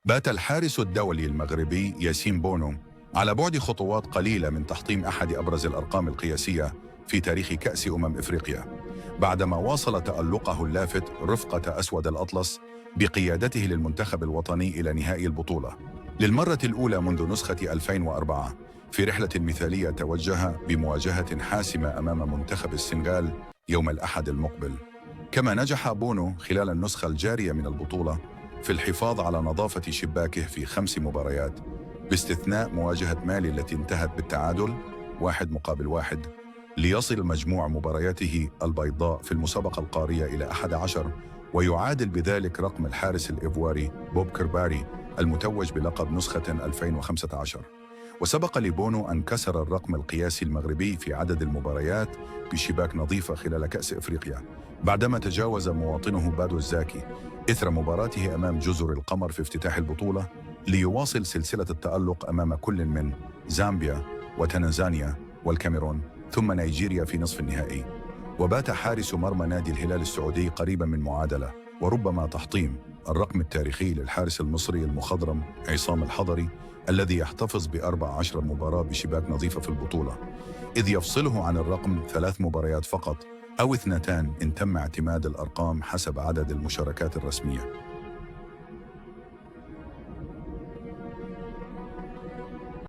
بات الحارس الدولي المغربي ياسين بونو على بعد خطوات قليلة من تحطيم أحد أبرز الأرقام القياسية في تاريخ كأس إفريقيا، بعدما واصل تألقه اللافت رفقة أسود الأطلس بقيادته للمنتخب الوطني إلى نهائي البطولة للمرة الأولى منذ نسخة 2004، في رحلة مثالية توجه بمواجهة حاسمة أمام منتخب السنغال يوم الأحد المقبل. كما نجح بونو خلال النسخة الجارية من البطولة في الحفاظ على نظافة شباكه في 5 مباريات، باستثناء مواجهة مالي التي انتهت بالتعادل 1-1، ليصل مجموع مبارياته البيضاء في المسابقة القارية إلى 11، ويعادل بذلك رقم الحارس الإيفواري بوب كرباري المتوج بلقب نسخة 2015. وسبق لبونو أن كسر الرقم القياسي المغربي في عدد المباريات بشباك نظيفة خلال كأس إفريقيا، بعدما تجاوز مواطنه بادو الزاكي إثر مباراته أمام جزر القمر في افتتاح البطولة، ليواصل سلسلة التألق أمام كل من زامبيا وتنزانيا والكاميرون ثم نيجيريا في نصف النهائي. وبات حارس مرمى نادي الهلال السعودي قريبا من معادلة وربما تحطيم الرقم التاريخي للحارس المصري المخضرم عصام الحضري، الذي يحتفظ ب14 مباراة بشباك نظيفة في البطولة، إذ يفصله عن الرقم 3 مباريات فقط، أو 2 إن تم اعتماد الأرقام حسب عدد المشاركات الرسمية.